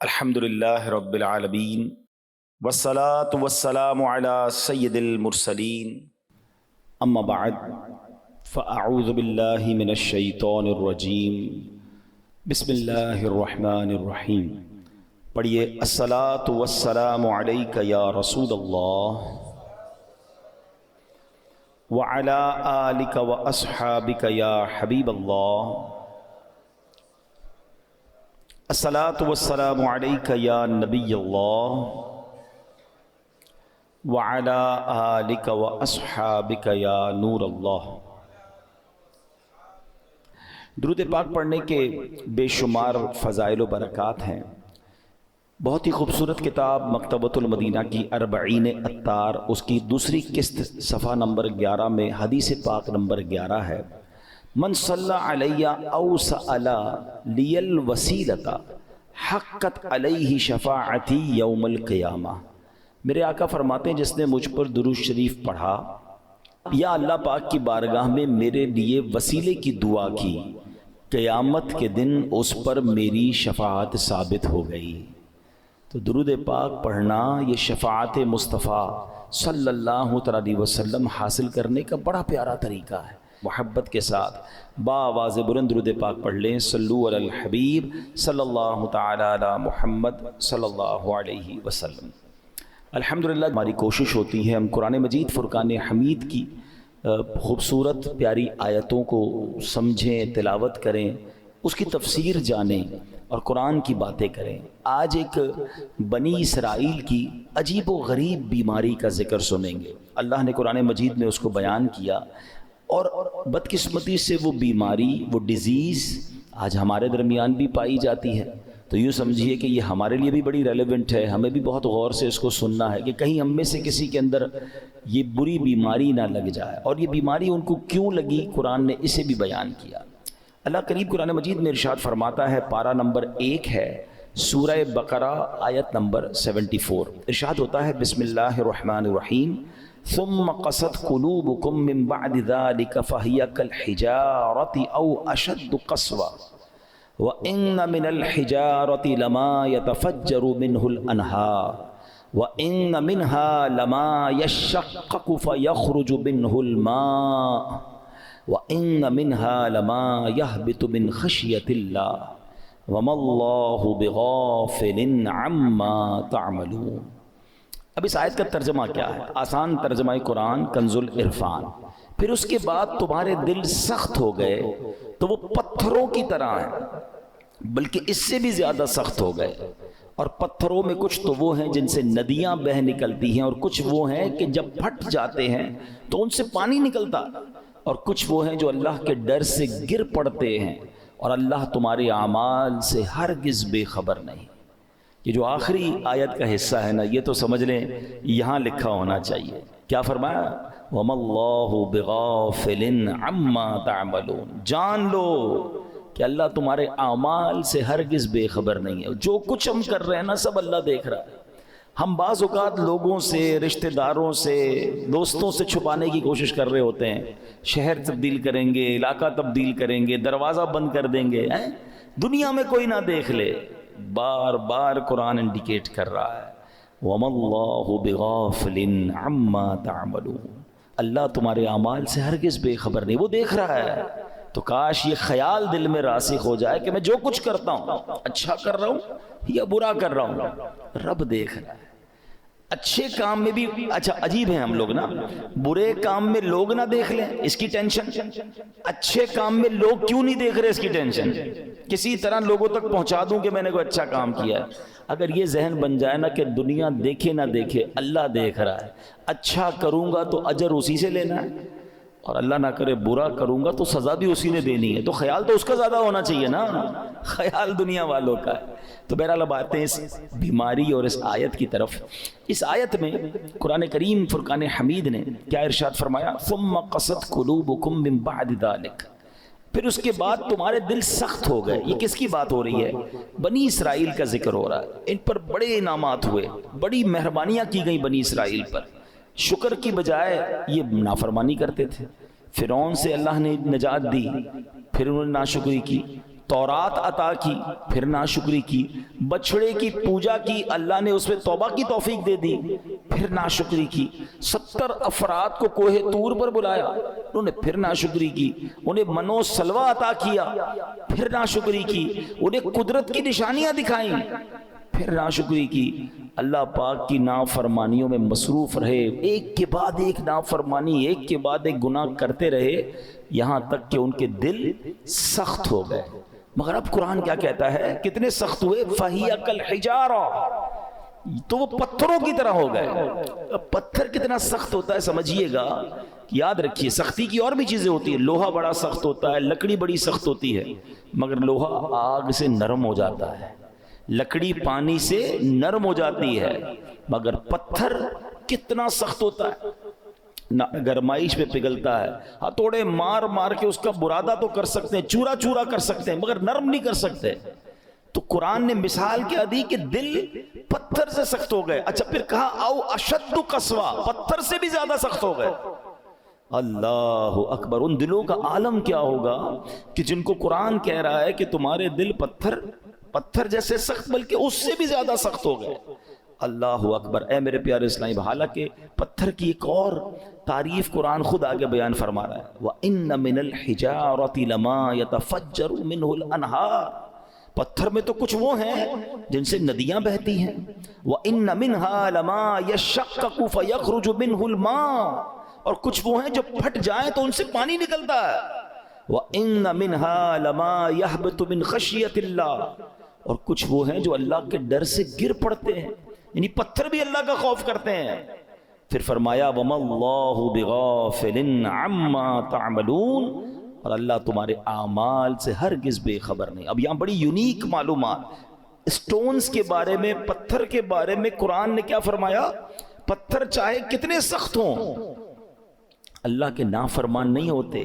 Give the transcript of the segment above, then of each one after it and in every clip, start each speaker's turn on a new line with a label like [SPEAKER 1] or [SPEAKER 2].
[SPEAKER 1] الحمد للہ رب العالمین والصلاة والسلام علی سید المرسلین اما بعد فاعوذ باللہ من الشیطان الرجیم بسم اللہ الرحمن الرحیم۔ پڑھیے الصلاة والسلام علیک یا رسول اللہ وعلی آلک واصحابک یا حبیب اللہ۔ الصلاة والسلام علیک یا نبی اللہ وعلی آلک واصحابک یا نور اللہ۔ درود پاک پڑھنے کے بے شمار فضائل و برکات ہیں۔ بہت ہی خوبصورت کتاب مکتبۃ المدینہ کی اربعین اطار، اس کی دوسری قسط صفحہ نمبر 11 میں حدیث پاک نمبر 11 ہے، من صلی علی او سأل لی الوسیلۃ حقت علیہ شفاعتی یوم القیامہ۔ میرے آقا فرماتے ہیں جس نے مجھ پر درود شریف پڑھا یا اللہ پاک کی بارگاہ میں میرے لیے وسیلے کی دعا کی، قیامت کے دن اس پر میری شفاعت ثابت ہو گئی۔ تو درود پاک پڑھنا یہ شفاعت مصطفیٰ صلی اللہ علیہ وسلم حاصل کرنے کا بڑا پیارا طریقہ ہے۔ محبت کے ساتھ بآواز بلند درود پاک پڑھ لیں۔ صلو علی الحبیب صلی اللہ تعالی علی محمد صلی اللہ علیہ وسلم۔ الحمدللہ ہماری کوشش ہوتی ہے ہم قرآن مجید فرقان حمید کی خوبصورت پیاری آیتوں کو سمجھیں، تلاوت کریں، اس کی تفسیر جانیں اور قرآن کی باتیں کریں۔ آج ایک بنی اسرائیل کی عجیب و غریب بیماری کا ذکر سنیں گے۔ اللہ نے قرآن مجید میں اس کو بیان کیا، اور بدقسمتی سے وہ بیماری، وہ ڈیزیز آج ہمارے درمیان بھی پائی جاتی ہے۔ تو یوں سمجھیے کہ یہ ہمارے لیے بھی بڑی ریلیونٹ ہے، ہمیں بھی بہت غور سے اس کو سننا ہے کہ کہیں ہم میں سے کسی کے اندر یہ بری بیماری نہ لگ جائے۔ اور یہ بیماری ان کو کیوں لگی، قرآن نے اسے بھی بیان کیا۔ اللہ قریب قرآن مجید میں ارشاد فرماتا ہے، پارہ نمبر 1 ہے، سورہ بقرہ آیت نمبر 74۔ ارشاد ہوتا ہے، بسم اللہ الرحمن الرحیم، ثم قست قلوبكم من بعد ذلك فهي كالحجارة أو أشد قسوة وإن من الحجارة لما يتفجر منه الأنهار وإن منها لما يشقق فيخرج منه الماء وإن منها لما يهبط من خشية الله وما الله بغافل عما تعملون۔ اب اس آیت کا ترجمہ کیا ہے؟ آسان ترجمہ قرآن کنز العرفان۔ پھر اس کے بعد تمہارے دل سخت ہو گئے تو وہ پتھروں کی طرح ہیں، بلکہ اس سے بھی زیادہ سخت ہو گئے۔ اور پتھروں میں کچھ تو وہ ہیں جن سے ندیاں بہہ نکلتی ہیں، اور کچھ وہ ہیں کہ جب پھٹ جاتے ہیں تو ان سے پانی نکلتا، اور کچھ وہ ہیں جو اللہ کے ڈر سے گر پڑتے ہیں، اور اللہ تمہارے اعمال سے ہرگز بے خبر نہیں۔ یہ جو آخری آیت کا حصہ ہے نا، یہ تو سمجھ لیں یہاں لکھا ہونا چاہیے۔ کیا فرمایا؟ وَمَا اللَّهُ بِغَافِلٍ عَمَّا تَعْمَلُونَ۔ جان لو کہ اللہ تمہارے اعمال سے ہرگز بے خبر نہیں ہے۔ جو کچھ ہم کر رہے ہیں نا، سب اللہ دیکھ رہا ہے۔ ہم بعض اوقات لوگوں سے، رشتہ داروں سے، دوستوں سے چھپانے کی کوشش کر رہے ہوتے ہیں، شہر تبدیل کریں گے، علاقہ تبدیل کریں گے، دروازہ بند کر دیں گے، دنیا میں کوئی نہ دیکھ لے۔ بار بار قرآن انڈیکیٹ کر رہا ہے، وَمَا اللَّهُ بِغَافِلٍ عَمَّا تَعْمَلُونَ۔ اللہ تمہارے اعمال سے ہرگز بے خبر نہیں، وہ دیکھ رہا ہے۔ تو کاش یہ خیال دل میں راسخ ہو جائے کہ میں جو کچھ کرتا ہوں، اچھا کر رہا ہوں یا برا کر رہا ہوں، رب دیکھ رہا ہے۔ اچھے کام میں بھی اچھا عجیب ہیں ہم لوگ نا، برے کام میں لوگ نہ دیکھ لیں اس کی ٹینشن، اچھے کام میں لوگ کیوں نہیں دیکھ رہے اس کی ٹینشن، کسی طرح لوگوں تک پہنچا دوں کہ میں نے کوئی اچھا کام کیا ہے۔ اگر یہ ذہن بن جائے نا کہ دنیا دیکھے نہ دیکھے، اللہ دیکھ رہا ہے، اچھا کروں گا تو اجر اسی سے لینا ہے، اور اللہ نہ کرے برا کروں گا تو سزا بھی اسی نے دینی ہے، تو خیال تو اس کا زیادہ ہونا چاہیے نا، خیال دنیا والوں کا ہے۔ تو بہرحال اب آتے ہیں اس بیماری اور اس آیت کی طرف۔ اس آیت میں قرآن کریم فرقان حمید نے کیا ارشاد فرمایا؟ ثم قست قلوبکم من بعد ذلک، پھر اس کے بعد تمہارے دل سخت ہو گئے۔ یہ کس کی بات ہو رہی ہے؟ بنی اسرائیل کا ذکر ہو رہا ہے۔ ان پر بڑے انعامات ہوئے، بڑی مہربانیاں کی گئیں بنی اسرائیل پر۔ شکر کی بجائے یہ نافرمانی کرتے تھے۔ فرعون سے اللہ نے نجات دی، پھر انہوں نے ناشکری کی، تورات عطا کی پھر ناشکری کی، بچڑے کی پوجا کی اللہ نے اس میں توبہ کی توفیق دے دی پھر ناشکری کی، 70 افراد کو کوہ طور پر بلایا انہوں نے پھر ناشکری کی، انہیں منو سلوہ عطا کیا پھر ناشکری کی، انہیں قدرت کی نشانیاں دکھائیں پھر ناشکری کی۔ اللہ پاک کی نافرمانیوں میں مصروف رہے، ایک کے بعد ایک نافرمانی، ایک کے بعد ایک گناہ کرتے رہے، یہاں تک کہ ان کے دل سخت ہو گئے۔ مگر اب قرآن کیا کہتا ہے، کتنے سخت ہوئے، فَهِيَ كَالْحِجَارَةِ، تو وہ پتھروں کی طرح ہو گئے۔ اب پتھر کتنا سخت ہوتا ہے سمجھیے گا، یاد رکھیے سختی کی اور بھی چیزیں ہوتی ہیں، لوہا بڑا سخت ہوتا ہے، لکڑی بڑی سخت ہوتی ہے، مگر لوہا آگ سے نرم ہو جاتا ہے، لکڑی پانی سے نرم ہو جاتی ہے، مگر پتھر کتنا سخت ہوتا ہے، گرمائش میں پگھلتا ہے، ہتھوڑے مار مار کے اس کا برادہ تو کر سکتے ہیں، چورا چورا کر سکتے ہیں، مگر نرم نہیں کر سکتے۔ تو قرآن نے مثال کیا دی کہ دل پتھر سے سخت ہو گئے۔ اچھا پھر کہا او اشد قسوہ، پتھر سے بھی زیادہ سخت ہو گئے۔ اللہ اکبر، ان دلوں کا عالم کیا ہوگا کہ جن کو قرآن کہہ رہا ہے کہ تمہارے دل پتھر جیسے سخت بلکہ اس سے بھی زیادہ سخت ہو گئے۔ اللہ اکبر۔ اے میرے پیارے اسلامی، حالانکہ پتھر کی ایک اور تعریف قرآن خود آگے بیان فرما رہا ہے، وَإِنَّ مِنَ الْحِجَارَةِ لَمَا يَتَفَجَّرُ مِنْهُ الْأَنْهَارُ، پتھر میں تو کچھ وہ ہیں جن سے ندیاں بہتی ہیں، وَإِنَّ مِنْهَا لَمَا يَشَّقَّقُ فَيَخْرُجُ مِنْهُ الْمَاءُ، اور کچھ وہ ہیں جو پھٹ جائیں تو ان سے پانی نکلتا ہے، وَإِنَّ مِنْهَا لَمَا يَهْبِطُ مِنْ خَشْيَةِ اللَّهِ، اور کچھ وہ ہیں جو اللہ کے ڈر سے گر پڑتے ہیں، یعنی پتھر بھی اللہ کا خوف کرتے ہیں۔ پھر فرمایا وَمَا اللَّهُ بِغَافِلٍ عَمَّا تَعْمَلُونَ، اور اللہ تمہارے اعمال سے ہرگز بے خبر نہیں۔ اب یہاں بڑی یونیک معلومات، سٹونز کے بارے میں، پتھر کے بارے میں قرآن نے کیا فرمایا، پتھر چاہے کتنے سخت ہوں اللہ کے نافرمان نہیں ہوتے،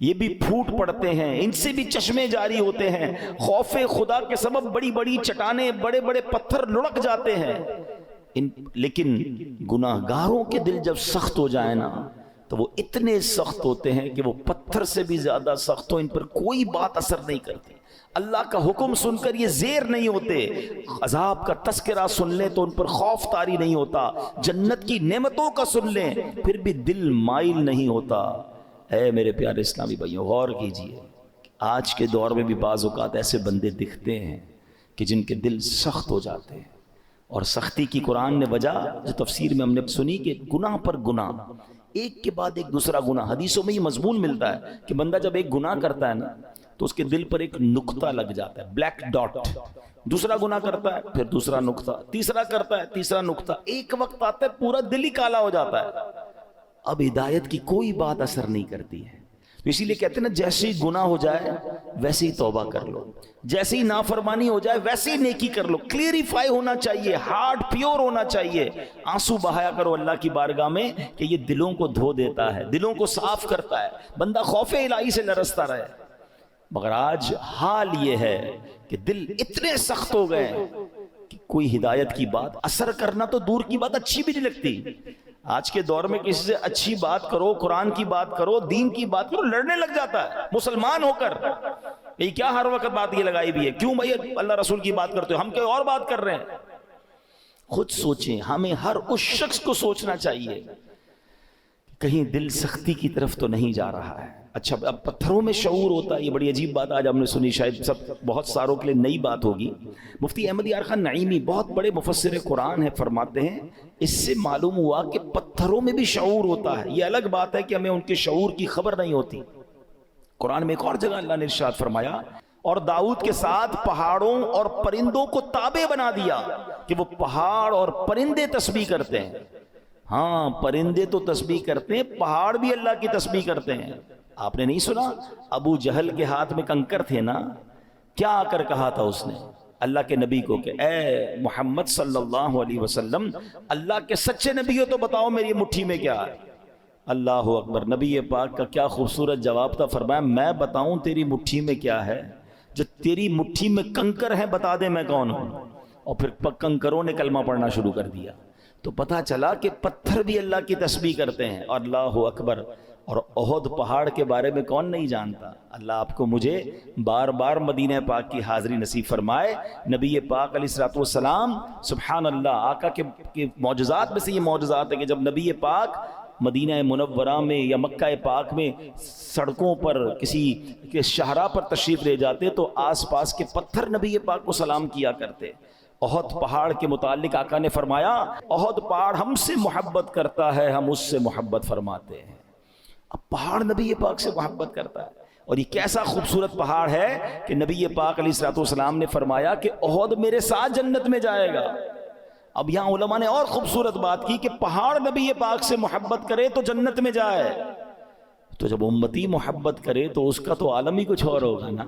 [SPEAKER 1] یہ بھی پھوٹ پڑتے ہیں، ان سے بھی چشمے جاری ہوتے ہیں، خوف خدا کے سبب بڑی بڑی چٹانیں، بڑے بڑے پتھر لڑک جاتے ہیں، لیکن گناہگاروں کے دل جب سخت ہو جائے نا تو وہ اتنے سخت ہوتے ہیں کہ وہ پتھر سے بھی زیادہ سخت ہو، ان پر کوئی بات اثر نہیں کرتی، اللہ کا حکم سن کر یہ زیر نہیں ہوتے، عذاب کا تذکرہ سن لیں تو ان پر خوف طاری نہیں ہوتا، جنت کی نعمتوں کا سن لیں پھر بھی دل مائل نہیں ہوتا۔ اے میرے پیارے اسلامی بھائیوں، غور کیجئے، آج کے دور میں بھی بعض اوقات ایسے بندے دکھتے ہیں کہ جن کے دل سخت ہو جاتے ہیں، اور سختی کی قرآن نے وجہ جو تفسیر میں ہم نے سنی کہ گناہ پر گناہ، ایک کے بعد ایک دوسرا گناہ، حدیثوں میں یہ مضمون ملتا ہے کہ بندہ جب ایک گناہ کرتا ہے نا تو اس کے دل پر ایک نقطہ لگ جاتا ہے، بلیک ڈاٹ، دوسرا گناہ کرتا ہے پھر دوسرا نقطہ، تیسرا کرتا ہے تیسرا نقطہ، ایک وقت آتا ہے پورا دل ہی کالا ہو جاتا ہے، اب ہدایت کی کوئی بات اثر نہیں کرتی ہے۔ تو اسی لیے کہتے ہیں نا، جیسے ہی گناہ ہو جائے ویسے ہی توبہ کر لو، جیسے ہی نافرمانی ہو جائے ویسے ہی نیکی کر لو، کلیریفائی ہونا چاہیے، ہارٹ پیور ہونا چاہیے، آنسو بہایا کرو اللہ کی بارگاہ میں کہ یہ دلوں کو دھو دیتا ہے، دلوں کو صاف کرتا ہے، بندہ خوف الہی سے لرزتا رہے۔ مگر آج حال یہ ہے کہ دل اتنے سخت ہو گئے کہ کوئی ہدایت کی بات اثر کرنا تو دور کی بات، اچھی بھی نہیں لگتی۔ آج کے دور میں کسی سے اچھی بات کرو، قرآن کی بات کرو، دین کی بات کرو، لڑنے لگ جاتا ہے مسلمان ہو کر، یہ کیا ہر وقت بات یہ لگائی بھی ہے، کیوں بھائی اللہ رسول کی بات کرتے ہو، ہم کوئی اور بات کر رہے ہیں۔ خود سوچیں، ہمیں ہر اس شخص کو سوچنا چاہیے کہیں دل سختی کی طرف تو نہیں جا رہا ہے۔ اچھا اب پتھروں میں شعور ہوتا ہے، یہ بڑی عجیب بات آج ہم نے سنی، شاید بہت ساروں کے لیے نئی بات ہوگی۔ مفتی احمد یار خان نعیمی بہت بڑے مفسر قرآن ہیں، فرماتے ہیں اس سے معلوم ہوا کہ پتھروں میں بھی شعور ہوتا ہے، یہ الگ بات ہے کہ ہمیں ان کے شعور کی خبر نہیں ہوتی۔ قرآن میں ایک اور جگہ اللہ نے ارشاد فرمایا، اور داؤد کے ساتھ پہاڑوں اور پرندوں کو تابع بنا دیا کہ وہ پہاڑ اور پرندے تسبیح کرتے ہیں۔ ہاں پرندے تو تسبیح کرتے ہیں، پہاڑ بھی اللہ کی تسبیح کرتے ہیں۔ آپ نے نہیں سنا ابو جہل کے ہاتھ میں کنکر تھے نا، کیا آ کر کہا تھا اس نے اللہ کے نبی کو کہ اے محمد صلی اللہ علیہ وسلم، اللہ کے سچے نبی ہو تو بتاؤ میری مٹھی میں کیا ہے۔ اللہ اکبر، نبی پاک کا کیا خوبصورت جواب تھا، فرمایا میں بتاؤں تیری مٹھی میں کیا ہے، جو تیری مٹھی میں کنکر ہے بتا دے میں کون ہوں۔ اور پھر کنکروں نے کلمہ پڑھنا شروع کر دیا، تو پتہ چلا کہ پتھر بھی اللہ کی تسبیح کرتے ہیں۔ اور اللہ اکبر، اور احد پہاڑ کے بارے میں کون نہیں جانتا؟ اللہ آپ کو مجھے بار بار مدینہ پاک کی حاضری نصیب فرمائے۔ نبی پاک علیہ الصلوۃ والسلام، سبحان اللہ، آقا کے معجزات میں سے یہ معجزات ہے کہ جب نبی پاک مدینہ منورہ میں یا مکہ پاک میں سڑکوں پر کسی کے شاہراہ پر تشریف لے جاتے تو آس پاس کے پتھر نبی پاک کو سلام کیا کرتے۔ احد پہاڑ کے متعلق آقا نے فرمایا احد پہاڑ ہم سے محبت کرتا ہے، ہم اس سے محبت فرماتے ہیں۔ اب پہاڑ نبی پاک سے محبت کرتا ہے، اور یہ کیسا خوبصورت پہاڑ ہے کہ نبی پاک علیہ الصلوۃ والسلام نے فرمایا کہ احد میرے ساتھ جنت میں جائے گا۔ اب یہاں علماء نے اور خوبصورت بات کی کہ پہاڑ نبی پاک سے محبت کرے تو جنت میں جائے، تو جب امتی محبت کرے تو اس کا تو عالم ہی کچھ اور ہوگا نا۔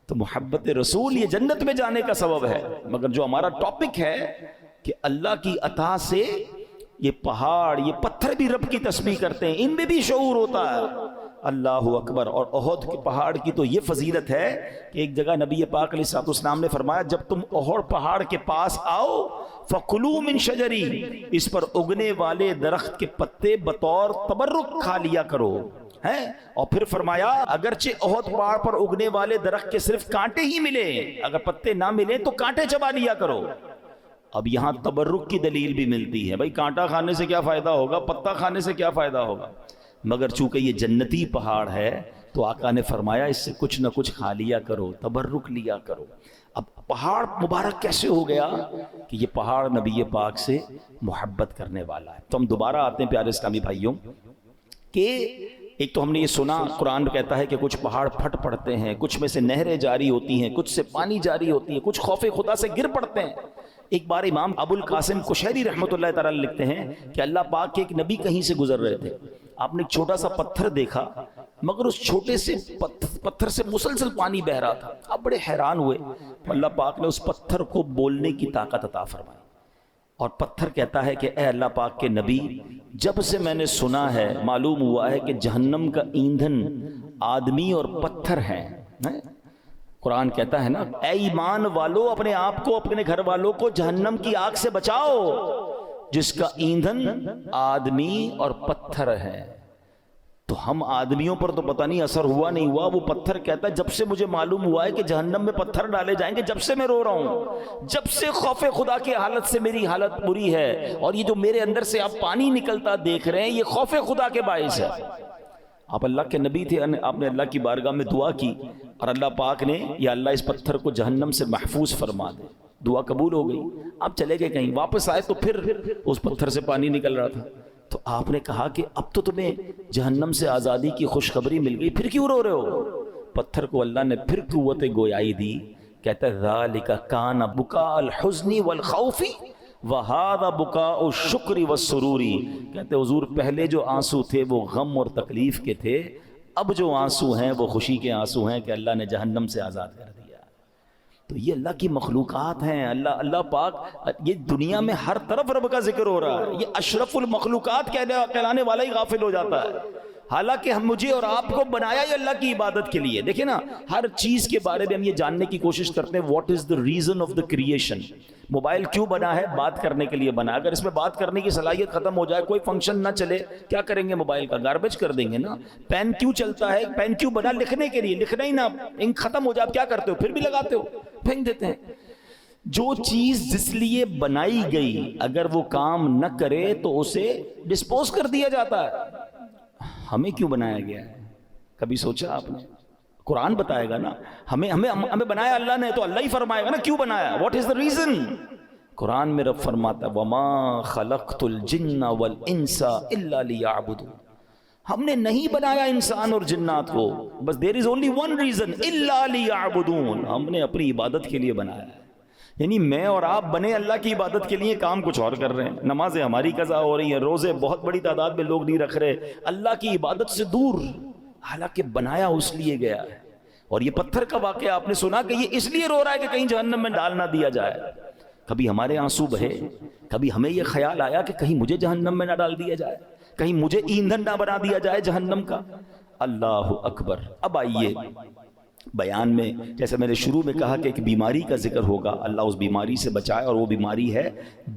[SPEAKER 1] تو محبت رسول یہ جنت میں جانے کا سبب ہے۔ مگر جو ہمارا ٹاپک ہے کہ اللہ کی عطا سے یہ پہاڑ، یہ پتھر بھی رب کی تسبیح کرتے ہیں، ان میں بھی شعور ہوتا ہے۔ اللہ اکبر۔ اور احد کے پہاڑ کی تو یہ فضیلت ہے کہ ایک جگہ نبی پاک علیہ الصلوۃ والسلام نے فرمایا جب تم احد پہاڑ کے پاس آؤ فَكُلُوا مِن شَجَرِهِ، اس پر اگنے والے درخت کے پتے بطور تبرک کھا لیا کرو ہے۔ اور پھر فرمایا اگرچہ احد پہاڑ پر اگنے والے درخت کے صرف کانٹے ہی ملے، اگر پتے نہ ملے تو کانٹے چبا لیا کرو۔ اب یہاں تبرک کی دلیل بھی ملتی ہے، بھائی کانٹا کھانے سے کیا فائدہ ہوگا، پتا کھانے سے کیا فائدہ ہوگا، مگر چونکہ یہ جنتی پہاڑ ہے تو آقا نے فرمایا اس سے کچھ نہ کچھ کھا لیا کرو، تبرک لیا کرو۔ اب پہاڑ مبارک کیسے ہو گیا کہ یہ پہاڑ نبی پاک سے محبت کرنے والا ہے۔ تو ہم دوبارہ آتے ہیں پیارے اسلامی بھائیوں کہ ایک تو ہم نے یہ سنا قرآن کہتا ہے کہ کچھ پہاڑ پھٹ پڑتے ہیں، کچھ میں سے نہریں جاری ہوتی ہیں، کچھ سے پانی جاری ہوتی ہے، کچھ خوف خدا سے گر پڑتے ہیں۔ ایک بار امام ابو القاسم کشیری رحمۃ اللہ تعالی لکھتے ہیں کہ اللہ پاک کے ایک نبی کہیں سے گزر رہے تھے، آپ نے ایک چھوٹا سا پتھر دیکھا، مگر اس چھوٹے سے پتھر سے مسلسل پانی بہ رہا تھا۔ آپ بڑے حیران ہوئے، اللہ پاک نے اس پتھر کو بولنے کی طاقت عطا فرمائی، اور پتھر کہتا ہے کہ اے اللہ پاک کے نبی، جب سے میں نے سنا ہے معلوم ہوا ہے کہ جہنم کا ایندھن آدمی اور پتھر ہیں۔ قرآن کہتا ہے نا اے ایمان والو اپنے آپ کو اپنے گھر والوں کو جہنم کی آگ سے بچاؤ جس کا ایندھن آدمی اور پتھر ہے۔ تو ہم آدمیوں پر تو پتہ نہیں اثر ہوا نہیں ہوا، وہ پتھر کہتا ہے جب سے مجھے معلوم ہوا ہے کہ جہنم میں پتھر ڈالے جائیں گے، جب سے میں رو رہا ہوں، جب سے خوف خدا کی حالت سے میری حالت بری ہے، اور یہ جو میرے اندر سے آپ پانی نکلتا دیکھ رہے ہیں یہ خوف خدا کے باعث ہے۔ آپ اللہ کے نبی تھے، آپ نے اللہ کی بارگاہ میں دعا کی اور اللہ پاک نے یا اللہ اس پتھر کو جہنم سے محفوظ فرما دے، دعا قبول ہو گئی۔ آپ چلے گئے کہیں، واپس آئے تو پھر اس پتھر سے پانی نکل رہا تھا، تو آپ نے کہا کہ اب تو تمہیں جہنم سے آزادی کی خوشخبری مل گئی، پھر کیوں رو رہے ہو؟ پتھر کو اللہ نے پھر قوت گویائی دی، کہتا ہے ذالک کان بکاء الحزن والخوف وہذا بکاء الشکر والسرور، کہتے حضور پہلے جو آنسو تھے وہ غم اور تکلیف کے تھے، اب جو آنسو ہیں وہ خوشی کے آنسو ہیں کہ اللہ نے جہنم سے آزاد کر دیا۔ تو یہ اللہ کی مخلوقات ہیں، اللہ پاک، یہ دنیا میں ہر طرف رب کا ذکر ہو رہا ہے، یہ اشرف المخلوقات کہلانے والا ہی غافل ہو جاتا ہے، حالانکہ ہم مجھے اور آپ کو بنایا ہی اللہ کی عبادت کے لیے۔ دیکھیں نا، ہر چیز کے بارے میں ہم یہ جاننے کی کوشش کرتے ہیں what is the reason of the creation. Mobile کیوں بنا ہے؟ بات کرنے کے لیے بنا، اگر اس میں بات کرنے کی صلاحیت ختم ہو جائے، کوئی فنکشن نہ چلے، کیا کریں گے؟ موبائل کا گاربیج کر دیں گے نا۔ پین کیوں چلتا ہے؟ پین کیوں بنا؟ لکھنے کے لیے، لکھنا ہی نہ، انک ختم ہو جائے، آپ کیا کرتے ہو؟ پھر بھی لگاتے ہو، پھینک دیتے ہیں۔ جو چیز جس لیے بنائی گئی اگر وہ کام نہ کرے تو اسے ڈسپوز کر دیا جاتا ہے۔ ہمیں کیوں بنایا گیا ہے؟ کبھی سوچا آپ نے؟ قرآن بتائے گا نا، ہمیں بنایا اللہ نے، تو اللہ ہی فرمائے گا نا کیوں بنایا، واٹ از دا ریزن۔ قرآن میں رب فرماتا ہے وَمَا خَلَقْتُ الْجِنَّ وَالْإِنسَ إِلَّا لِيَعْبُدُونَ، ہم نے نہیں بنایا انسان اور جنات کو، بس there is only one reason إِلَّا لِيَعْبُدُونَ، ہم نے اپنی عبادت کے لیے بنایا ہے۔ یعنی میں اور آپ بنے اللہ کی عبادت کے لیے، کام کچھ اور کر رہے ہیں۔ نمازیں ہماری قضا ہو رہی ہیں، روزے بہت بڑی تعداد میں لوگ نہیں رکھ رہے، اللہ کی عبادت سے دور، حالانکہ بنایا اس لیے گیا ہے۔ اور یہ پتھر کا واقعہ آپ نے سنا کہ یہ اس لیے رو رہا ہے کہ کہیں جہنم میں ڈال نہ دیا جائے۔ کبھی ہمارے آنسو بہے، کبھی ہمیں یہ خیال آیا کہ کہیں مجھے جہنم میں نہ ڈال دیا جائے، کہیں مجھے ایندھن نہ بنا دیا جائے جہنم کا۔ اللہ اکبر۔ اب آئیے بیان میں جیسے میں نے شروع میں کہا کہ ایک بیماری کا ذکر ہوگا، اللہ اس بیماری سے بچائے، اور وہ بیماری ہے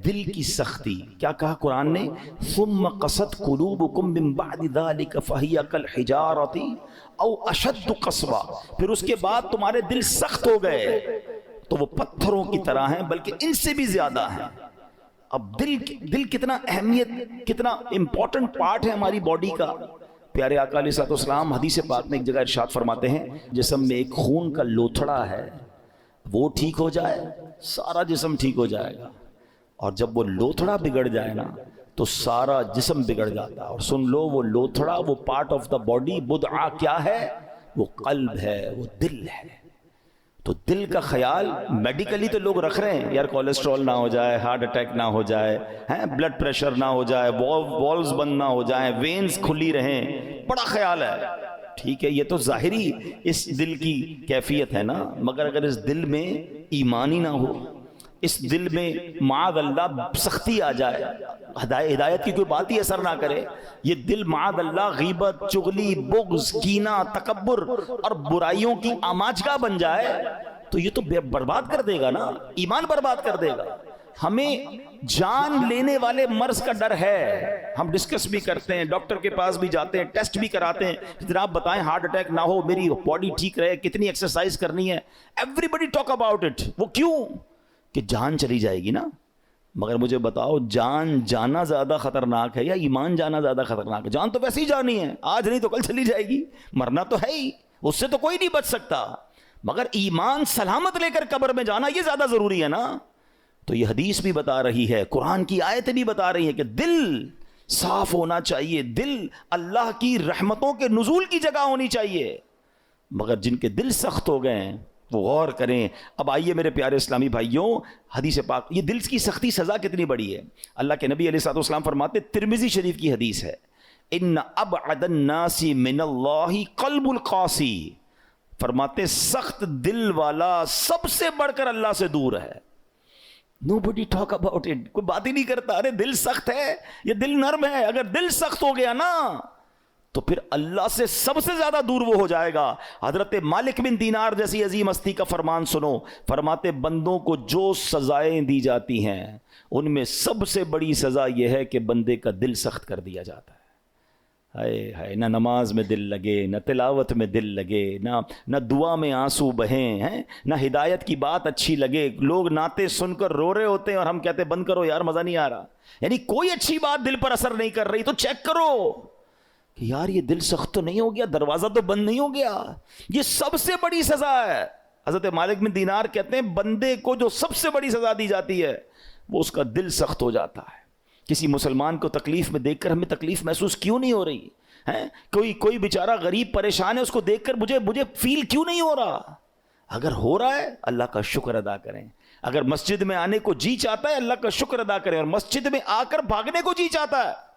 [SPEAKER 1] دل کی سختی۔ کیا کہا قرآن نے؟ ثم قست قلوبکم من بعد ذلک فہی کالحجارۃ او اشد قسوا، پھر اس کے بعد تمہارے دل سخت ہو گئے تو وہ پتھروں کی طرح ہیں، بلکہ ان سے بھی زیادہ ہیں۔ اب دل کتنا اہمیت، کتنا امپورٹنٹ پارٹ ہے ہماری باڈی کا۔ پیارے آقا علیہ الصلوۃ والسلام حدیث پاک میں ایک جگہ ارشاد فرماتے ہیں جسم میں ایک خون کا لوتھڑا ہے، وہ ٹھیک ہو جائے سارا جسم ٹھیک ہو جائے گا، اور جب وہ لوتھڑا بگڑ جائے نا تو سارا جسم بگڑ جاتا ہے۔ اور سن لو، وہ لوتھڑا، وہ پارٹ آف دا باڈی بدعہ کیا ہے؟ وہ قلب ہے، وہ دل ہے۔ تو دل کا خیال میڈیکلی تو لوگ رکھ رہے ہیں، یار کولیسٹرول نہ ہو جائے، ہارٹ اٹیک نہ ہو جائے، بلڈ پریشر نہ ہو جائے، والز بند نہ ہو جائیں، وینز کھلی رہیں، بڑا خیال ہے۔ ٹھیک ہے، یہ تو ظاہری اس دل کی کیفیت ہے نا، مگر اگر اس دل میں ایمان ہی نہ ہو، اس دل میں معاذ اللہ سختی آ جائے، ہدایت کی کوئی بات ہی اثر نہ کرے، یہ دل معاذ اللہ غیبت، چغلی، بغض، کینہ، تکبر اور برائیوں کی آماجگاہ بن جائے تو یہ تو برباد کر دے گا نا، ایمان برباد کر دے گا۔ ہمیں جان لینے والے مرض کا ڈر ہے، ہم ڈسکس بھی کرتے ہیں، ڈاکٹر کے پاس بھی جاتے ہیں، ٹیسٹ بھی کراتے ہیں، جناب بتائیں ہارٹ اٹیک نہ ہو، میری باڈی ٹھیک رہے، کتنی ایکسرسائز کرنی ہے، everybody talk about it. وہ کیوں؟ کہ جان چلی جائے گی نا۔ مگر مجھے بتاؤ، جان جانا زیادہ خطرناک ہے یا ایمان جانا زیادہ خطرناک ہے؟ جان تو ویسے ہی جانی ہے، آج نہیں تو کل چلی جائے گی، مرنا تو ہے ہی، اس سے تو کوئی نہیں بچ سکتا، مگر ایمان سلامت لے کر قبر میں جانا یہ زیادہ ضروری ہے نا۔ تو یہ حدیث بھی بتا رہی ہے، قرآن کی آیتیں بھی بتا رہی ہیں کہ دل صاف ہونا چاہیے، دل اللہ کی رحمتوں کے نزول کی جگہ ہونی چاہیے، مگر جن کے دل سخت ہو گئے ہیں وہ غور کریں۔ اب آئیے میرے پیارے اسلامی بھائیوں، حدیث پاک، یہ دل کی سختی سزا کتنی بڑی ہے۔ اللہ کے نبی علیہ الصلوۃ والسلام فرماتے، ترمذی شریف کی حدیث ہے، ان ابعد الناس من اللہ قلب القاسی، فرماتے سخت دل والا سب سے بڑھ کر اللہ سے دور ہے۔ Nobody talk about it، کوئی بات ہی نہیں کرتا، ارے دل سخت ہے، یہ دل نرم ہے۔ اگر دل سخت ہو گیا نا تو پھر اللہ سے سب سے زیادہ دور وہ ہو جائے گا۔ حضرت مالک بن دینار جیسی عظیم ہستی کا فرمان سنو، فرماتے بندوں کو جو سزائیں دی جاتی ہیں ان میں سب سے بڑی سزا یہ ہے کہ بندے کا دل سخت کر دیا جاتا ہے۔ ہائے ہائے، نہ نماز میں دل لگے، نہ تلاوت میں دل لگے، نہ دعا میں آنسو بہیں ہیں، نہ ہدایت کی بات اچھی لگے، لوگ نعتیں سن کر رو رہے ہوتے ہیں اور ہم کہتے بند کرو یار مزہ نہیں آ رہا، یعنی کوئی اچھی بات دل پر اثر نہیں کر رہی، تو چیک کرو کہ یار یہ دل سخت تو نہیں ہو گیا، دروازہ تو بند نہیں ہو گیا۔ یہ سب سے بڑی سزا ہے۔ حضرت مالک بن دینار کہتے ہیں بندے کو جو سب سے بڑی سزا دی جاتی ہے وہ اس کا دل سخت ہو جاتا ہے۔ کسی مسلمان کو تکلیف میں دیکھ کر ہمیں تکلیف محسوس کیوں نہیں ہو رہی ہے؟ کوئی بیچارہ غریب پریشان ہے، اس کو دیکھ کر مجھے فیل کیوں نہیں ہو رہا؟ اگر ہو رہا ہے اللہ کا شکر ادا کریں۔ اگر مسجد میں آنے کو جی چاہتا ہے اللہ کا شکر ادا کریں، اور مسجد میں آ کر بھاگنے کو جی چاہتا ہے،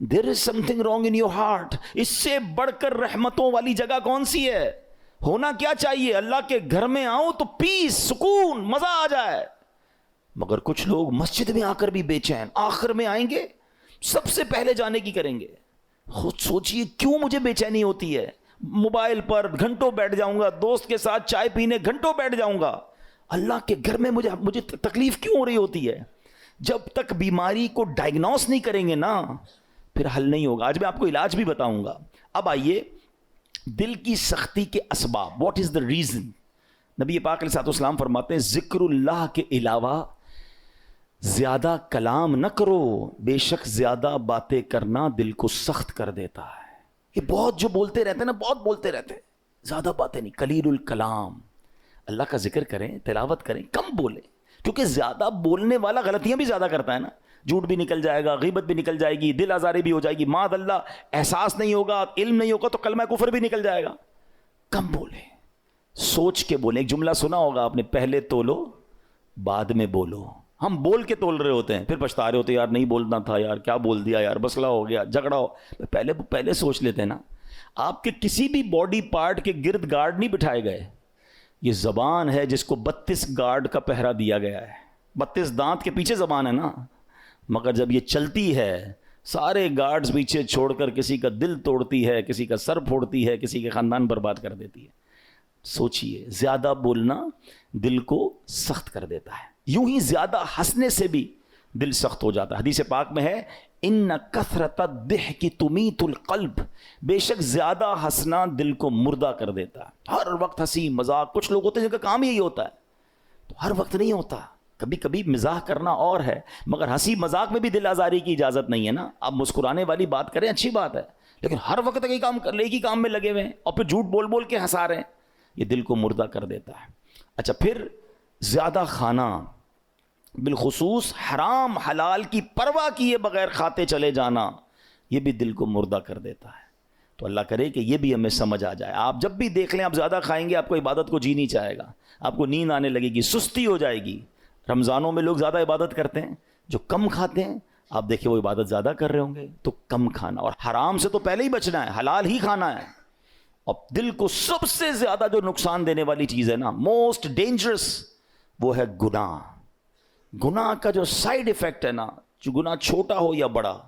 [SPEAKER 1] there is something wrong in your heart۔ اس سے بڑھ کر رحمتوں والی جگہ کون سی ہے؟ ہونا کیا چاہیے؟ اللہ کے گھر میں آؤں تو پیس، سکون، مزہ آ جائے، مگر کچھ لوگ مسجد میں آ کر بھی بے چین، آخر میں آئیں گے سب سے پہلے جانے کی کریں گے۔ خود سوچئے کیوں مجھے بے چینی ہوتی ہے؟ موبائل پر گھنٹوں بیٹھ جاؤں گا، دوست کے ساتھ چائے پینے گھنٹوں بیٹھ جاؤں گا، اللہ کے گھر میں مجھے تکلیف کیوں ہو رہی ہوتی ہے؟ جب تک بیماری کو ڈائگنوس نہیں کریں گے نا پھر حل نہیں ہوگا۔ آج میں آپ کو علاج بھی بتاؤں گا۔ اب آئیے دل کی سختی کے اسباب، واٹ از دا ریزن۔ نبی پاک علیہ الصلوۃ والسلام فرماتے ہیں ذکر اللہ کے علاوہ زیادہ کلام نہ کرو، بے شک زیادہ باتیں کرنا دل کو سخت کر دیتا ہے۔ یہ بہت جو بولتے رہتے ہیں نا، بہت بولتے رہتے ہیں، زیادہ باتیں نہیں، قلیل الکلام، اللہ کا ذکر کریں، تلاوت کریں، کم بولیں، کیونکہ زیادہ بولنے والا غلطیاں بھی زیادہ کرتا ہے نا، جھوٹ بھی نکل جائے گا، غیبت بھی نکل جائے گی، دل آزاری بھی ہو جائے گی، معاذ اللہ احساس نہیں ہوگا، علم نہیں ہوگا تو کلمہ کفر بھی نکل جائے گا۔ کم بولیں، سوچ کے بولیں۔ ایک جملہ سنا ہوگا آپ نے، پہلے تولو بعد میں بولو۔ ہم بول کے تول رہے ہوتے ہیں، پھر پچھتا رہے ہوتے ہیں، یار نہیں بولنا تھا، یار کیا بول دیا، یار مسئلہ ہو گیا، جھگڑا ہو۔ پہلے سوچ لیتے ہیں نا۔ آپ کے کسی بھی باڈی پارٹ کے گرد گارڈ نہیں بٹھائے گئے، یہ زبان ہے جس کو 32 گارڈ کا پہرا دیا گیا ہے، 32 دانت کے پیچھے زبان ہے نا، مگر جب یہ چلتی ہے سارے گارڈز پیچھے چھوڑ کر کسی کا دل توڑتی ہے، کسی کا سر پھوڑتی ہے، کسی کے خاندان برباد کر دیتی ہے۔ سوچئے زیادہ بولنا دل کو سخت کر دیتا ہے، یوں ہی زیادہ ہنسنے سے بھی دل سخت ہو جاتا ہے۔ حدیث پاک میں ہے ان کثرت الضحک تمیت القلب، بے شک زیادہ ہنسنا دل کو مردہ کر دیتا ہے۔ ہر وقت ہنسی مذاق، کچھ لوگ ہوتے ہیں جن کا کام یہی ہوتا ہے، تو ہر وقت نہیں ہوتا، کبھی کبھی مزاح کرنا اور ہے، مگر ہنسی مذاق میں بھی دل آزاری کی اجازت نہیں ہے نا۔ آپ مسکرانے والی بات کریں اچھی بات ہے، لیکن ہر وقت ایک ہی کام میں لگے ہوئے ہیں اور پھر جھوٹ بول بول کے ہنسا رہے ہیں، یہ دل کو مردہ کر دیتا ہے۔ اچھا، پھر زیادہ کھانا، بالخصوص حرام حلال کی پرواہ کیے بغیر کھاتے چلے جانا، یہ بھی دل کو مردہ کر دیتا ہے۔ تو اللہ کرے کہ یہ بھی ہمیں سمجھ آ جائے۔ آپ جب بھی دیکھ لیں آپ زیادہ کھائیں گے، آپ کو عبادت کو جی نہیں چاہے گا، آپ کو نیند آنے لگے گی، سستی ہو جائے گی۔ رمضانوں میں لوگ زیادہ عبادت کرتے ہیں، جو کم کھاتے ہیں آپ دیکھیں وہ عبادت زیادہ کر رہے ہوں گے۔ تو کم کھانا، اور حرام سے تو پہلے ہی بچنا ہے، حلال ہی کھانا ہے۔ اور دل کو سب سے زیادہ جو نقصان دینے والی چیز ہے نا، موسٹ ڈینجرس، وہ ہے گناہ۔ گناہ کا جو سائیڈ ایفیکٹ ہے نا، جو گناہ چھوٹا ہو یا بڑا،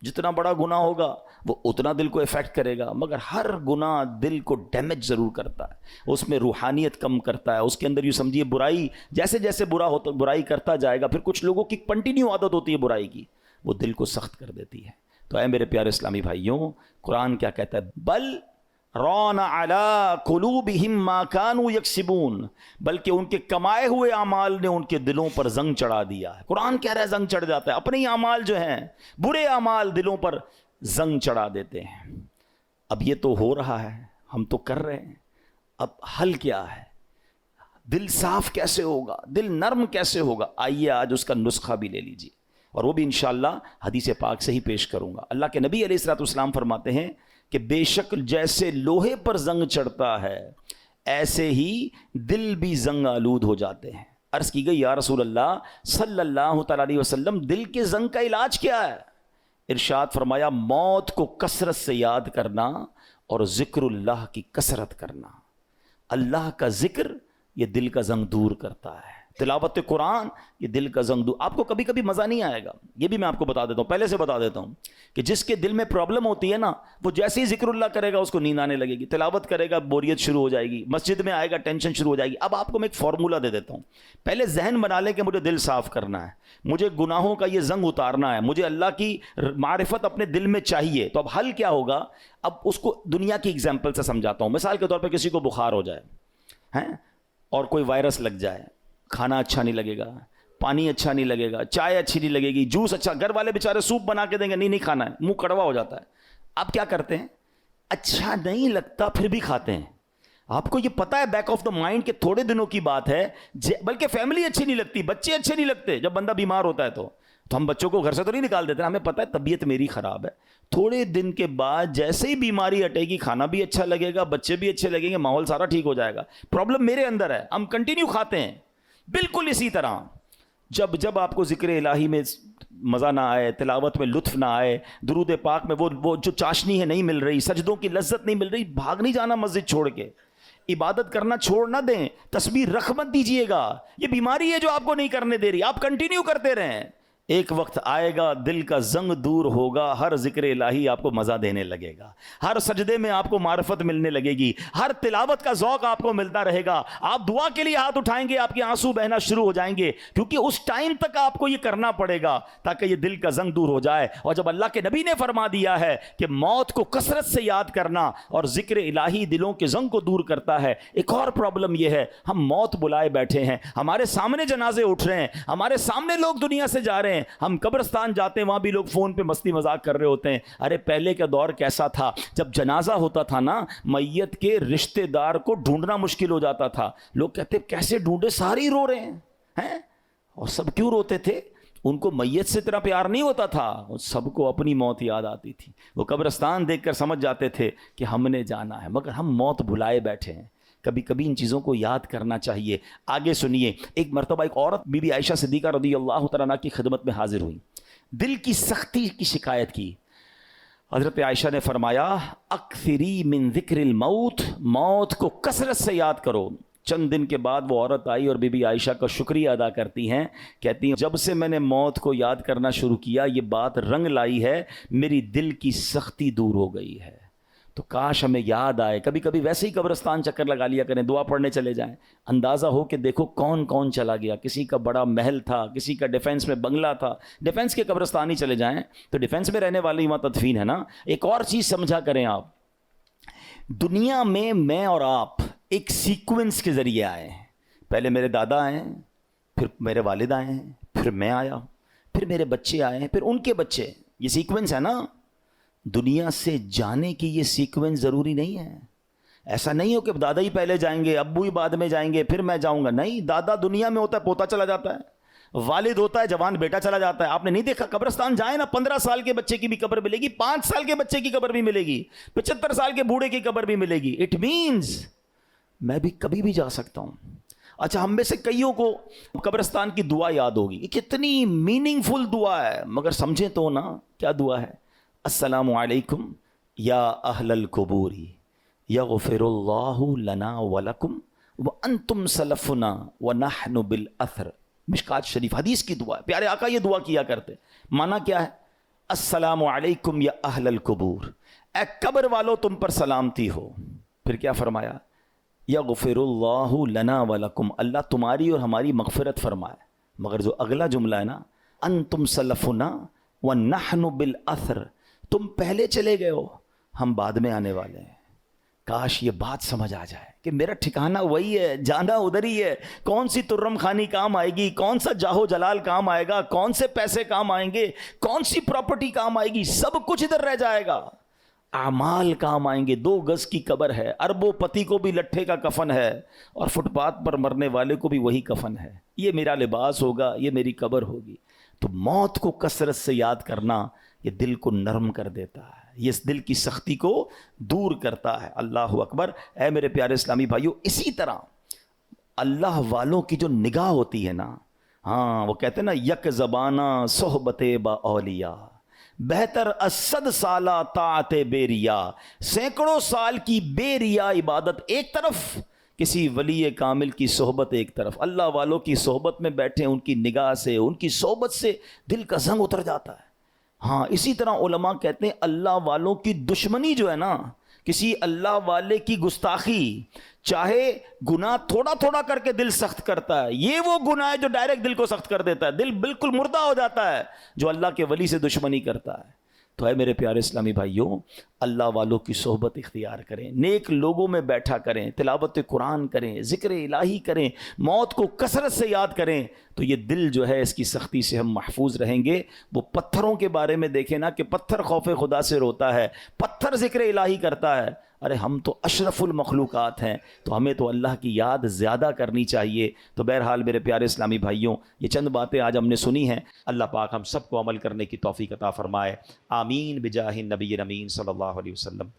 [SPEAKER 1] جتنا بڑا گناہ ہوگا وہ اتنا دل کو افیکٹ کرے گا، مگر ہر گناہ دل کو ڈیمیج ضرور کرتا ہے، اس میں روحانیت کم کرتا ہے، اس کے اندر یوں سمجھیے برائی، جیسے جیسے برائی کرتا جائے گا، پھر کچھ لوگوں کی کنٹینیو عادت ہوتی ہے برائی کی، وہ دل کو سخت کر دیتی ہے۔ تو اے میرے پیارے اسلامی بھائیوں، قرآن کیا کہتا ہے؟ بل ران علی قلوبہم ما کانوا یکسبون، بلکہ ان کے کمائے ہوئے اعمال نے ان کے دلوں پر زنگ چڑھا دیا ہے۔ قرآن کہہ رہا ہے زنگ چڑھ جاتا ہے، اپنے ہی اعمال جو ہیں، برے اعمال دلوں پر زنگ چڑھا دیتے ہیں۔ اب یہ تو ہو رہا ہے، ہم تو کر رہے ہیں، اب حل کیا ہے؟ دل صاف کیسے ہوگا؟ دل نرم کیسے ہوگا؟ آئیے آج اس کا نسخہ بھی لے لیجیے، اور وہ بھی انشاءاللہ حدیث پاک سے ہی پیش کروں گا۔ اللہ کے نبی علیہ الصلوۃ والسلام فرماتے ہیں کہ بے شک جیسے لوہے پر زنگ چڑھتا ہے، ایسے ہی دل بھی زنگ آلود ہو جاتے ہیں۔ عرض کی گئی یا رسول اللہ صلی اللہ تعالی علیہ وسلم، دل کے زنگ کا علاج کیا ہے؟ ارشاد فرمایا موت کو کثرت سے یاد کرنا اور ذکر اللہ کی کثرت کرنا۔ اللہ کا ذکر یہ دل کا زنگ دور کرتا ہے، تلاوت قرآن یہ دل کا زنگ دور۔ آپ کو کبھی کبھی مزہ نہیں آئے گا، یہ بھی میں آپ کو بتا دیتا ہوں، پہلے سے بتا دیتا ہوں کہ جس کے دل میں پرابلم ہوتی ہے نا، وہ جیسے ہی ذکر اللہ کرے گا اس کو نیند آنے لگے گی، تلاوت کرے گا بوریت شروع ہو جائے گی، مسجد میں آئے گا ٹینشن شروع ہو جائے گی۔ اب آپ کو میں ایک فارمولہ دے دیتا ہوں، پہلے ذہن بنا لیں کہ مجھے دل صاف کرنا ہے، مجھے گناہوں کا یہ زنگ اتارنا ہے، مجھے اللہ کی معرفت اپنے دل میں چاہیے۔ تو اب حل کیا ہوگا؟ اب اس کو دنیا کی اگزامپل سے سمجھاتا ہوں۔ مثال کے طور پہ کسی کو بخار ہو جائے ہیں اور کوئی وائرس لگ جائے، کھانا اچھا نہیں لگے گا، پانی اچھا نہیں لگے گا، چائے اچھی نہیں لگے گی، جوس اچھا، گھر والے بیچارے سوپ بنا کے دیں گے، نہیں کھانا ہے، منہ کڑوا ہو جاتا ہے۔ اب کیا کرتے ہیں؟ اچھا نہیں لگتا پھر بھی کھاتے ہیں۔ آپ کو یہ پتا ہے بیک آف دا مائنڈ کہ تھوڑے دنوں کی بات ہے، بلکہ فیملی اچھی نہیں لگتی، بچے اچھے نہیں لگتے، جب بندہ بیمار ہوتا ہے تو ہم بچوں کو گھر سے تو نہیں نکال دیتے، ہمیں پتا ہے طبیعت میری خراب ہے۔ تھوڑے دن کے بعد جیسے ہی بیماری ہٹے گی، کھانا بھی اچھا لگے گا، بچے بھی اچھے لگیں گے، ماحول سارا ٹھیک ہو جائے گا۔ پرابلم میرے اندر ہے، ہم کنٹینیو کھاتے ہیں۔ بالکل اسی طرح جب آپ کو ذکر الہی میں مزہ نہ آئے، تلاوت میں لطف نہ آئے، درود پاک میں وہ جو چاشنی ہے نہیں مل رہی، سجدوں کی لذت نہیں مل رہی، بھاگ نہیں جانا مسجد چھوڑ کے، عبادت کرنا چھوڑ نہ دیں، تسبیح رکھ مت دیجیے گا۔ یہ بیماری ہے جو آپ کو نہیں کرنے دے رہی، آپ کنٹینیو کرتے رہیں، ایک وقت آئے گا دل کا زنگ دور ہوگا، ہر ذکر الہی آپ کو مزہ دینے لگے گا، ہر سجدے میں آپ کو معرفت ملنے لگے گی، ہر تلاوت کا ذوق آپ کو ملتا رہے گا، آپ دعا کے لیے ہاتھ اٹھائیں گے، آپ کے آنسو بہنا شروع ہو جائیں گے، کیونکہ اس ٹائم تک آپ کو یہ کرنا پڑے گا تاکہ یہ دل کا زنگ دور ہو جائے۔ اور جب اللہ کے نبی نے فرما دیا ہے کہ موت کو کثرت سے یاد کرنا اور ذکر الہی دلوں کے زنگ کو دور کرتا ہے، ایک اور پرابلم یہ ہے، ہم موت بلائے بیٹھے ہیں، ہمارے سامنے جنازے اٹھ رہے ہیں، ہمارے سامنے لوگ دنیا سے جا رہے ہیں، ہم قبرستان جاتے ہیں، وہاں بھی لوگ فون پہ مستی مذاق کر رہے ہوتے ہیں۔ ارے پہلے کا دور کیسا تھا، جب جنازہ ہوتا تھا نا، میت کے رشتہ دار کو ڈھونڈنا مشکل ہو جاتا تھا، لوگ کہتے کیسے ڈھونڈے، سارے ہی رو رہے ہیں۔ اور سب کیوں روتے تھے؟ ان کو میت سے اتنا پیار نہیں ہوتا تھا، سب کو اپنی موت یاد آتی تھی، وہ قبرستان دیکھ کر سمجھ جاتے تھے کہ ہم نے جانا ہے، مگر ہم موت بھلائے بیٹھے ہیں۔ کبھی کبھی ان چیزوں کو یاد کرنا چاہیے۔ آگے سنیے، ایک مرتبہ ایک عورت بی بی عائشہ صدیقہ رضی اللہ تعالیٰ عنہا کی خدمت میں حاضر ہوئی، دل کی سختی کی شکایت کی۔ حضرت عائشہ نے فرمایا اکثری من ذکر الموت، موت کو کثرت سے یاد کرو۔ چند دن کے بعد وہ عورت آئی اور بی بی عائشہ کا شکریہ ادا کرتی ہیں، کہتی ہیں جب سے میں نے موت کو یاد کرنا شروع کیا، یہ بات رنگ لائی ہے، میری دل کی سختی دور ہو گئی ہے۔ تو کاش ہمیں یاد آئے، کبھی کبھی ویسے ہی قبرستان چکر لگا لیا کریں، دعا پڑھنے چلے جائیں، اندازہ ہو کہ دیکھو کون کون چلا گیا، کسی کا بڑا محل تھا، کسی کا ڈیفینس میں بنگلہ تھا، ڈیفینس کے قبرستان ہی چلے جائیں تو ڈیفینس میں رہنے والے وہاں تدفین ہے نا۔ ایک اور چیز سمجھا کریں آپ، دنیا میں اور آپ ایک سیکوینس کے ذریعے آئے ہیں، پہلے میرے دادا آئے ہیں، پھر میرے والد آئے ہیں، پھر میں آیا، پھر میرے بچے آئے ہیں، پھر ان کے بچے، یہ سیکوینس ہے نا۔ دنیا سے جانے کی یہ سیکوینس ضروری نہیں ہے، ایسا نہیں ہو کہ دادا ہی پہلے جائیں گے، ابو ہی بعد میں جائیں گے، پھر میں جاؤں گا، نہیں، دادا دنیا میں ہوتا ہے پوتا چلا جاتا ہے، والد ہوتا ہے جوان بیٹا چلا جاتا ہے۔ آپ نے نہیں دیکھا قبرستان جائیں نا، 15 سال کے بچے کی بھی قبر ملے گی، 5 سال کے بچے کی قبر بھی ملے گی، 75 سال کے بوڑھے کی قبر بھی ملے گی۔ اٹ مینز میں بھی کبھی بھی جا سکتا ہوں۔ اچھا، ہم میں سے کئیوں کو قبرستان کی دعا یاد ہوگی، یہ کتنی میننگ فل دعا ہے، مگر سمجھیں تو نا کیا دعا ہے؟ السلام علیکم یا اہل القبور یغفر اللہ لنا ولکم وانتم سلفنا ونحن بالاثر۔ مشکات شریف حدیث کی دعا ہے، پیارے آقا یہ دعا کیا کرتے۔ معنی کیا ہے؟ السلام علیکم یا اہل القبور، اے قبر والو تم پر سلامتی ہو۔ پھر کیا فرمایا؟ یغفر اللہ لنا ولکم، اللہ تمہاری اور ہماری مغفرت فرمائے۔ مگر جو اگلا جملہ ہے نا، انتم سلفنا ونحن بالاثر، تم پہلے چلے گئے ہو، ہم بعد میں آنے والے ہیں۔ کاش یہ بات سمجھ آ جائے کہ میرا ٹھکانہ وہی ہے، جانا ادھر ہی ہے، کون سی ترم خانی کام آئے گی، کون سا جاہو جلال کام آئے گا، کون سے پیسے کام آئیں گے، کون سی پراپرٹی کام آئے گی، سب کچھ ادھر رہ جائے گا۔ اعمال کام آئیں گے، 2 گز کی قبر ہے، اربوں پتی کو بھی لٹھے کا کفن ہے، اور فٹ پاتھ پر مرنے والے کو بھی وہی کفن ہے۔ یہ میرا لباس ہوگا، یہ میری قبر ہوگی۔ تو موت کو کثرت سے یاد کرنا یہ دل کو نرم کر دیتا ہے، یہ اس دل کی سختی کو دور کرتا ہے۔ اللہ اکبر۔ اے میرے پیارے اسلامی بھائیو، اسی طرح اللہ والوں کی جو نگاہ ہوتی ہے نا، ہاں وہ کہتے ہیں نا، یک زبانہ صحبت با اولیاء بہتر از 100 سالہ طاعت بے ریا۔ سینکڑوں سال کی بے ریا عبادت ایک طرف، کسی ولی کامل کی صحبت ایک طرف۔ اللہ والوں کی صحبت میں بیٹھے، ان کی نگاہ سے، ان کی صحبت سے دل کا زنگ اتر جاتا ہے۔ ہاں اسی طرح علماء کہتے ہیں اللہ والوں کی دشمنی جو ہے نا، کسی اللہ والے کی گستاخی، چاہے گناہ تھوڑا تھوڑا کر کے دل سخت کرتا ہے، یہ وہ گناہ ہے جو ڈائریکٹ دل کو سخت کر دیتا ہے، دل بالکل مردہ ہو جاتا ہے جو اللہ کے ولی سے دشمنی کرتا ہے۔ تو اے میرے پیارے اسلامی بھائیوں، اللہ والوں کی صحبت اختیار کریں، نیک لوگوں میں بیٹھا کریں، تلاوت قرآن کریں، ذکر الہی کریں، موت کو کثرت سے یاد کریں، تو یہ دل جو ہے اس کی سختی سے ہم محفوظ رہیں گے۔ وہ پتھروں کے بارے میں دیکھیں نا کہ پتھر خوف خدا سے روتا ہے، پتھر ذکر الہی کرتا ہے۔ ارے ہم تو اشرف المخلوقات ہیں، تو ہمیں تو اللہ کی یاد زیادہ کرنی چاہیے۔ تو بہرحال میرے پیارے اسلامی بھائیوں، یہ چند باتیں آج ہم نے سنی ہیں، اللہ پاک ہم سب کو عمل کرنے کی توفیق عطا فرمائے، آمین بجاہ النبی امین صلی اللہ علیہ وسلم۔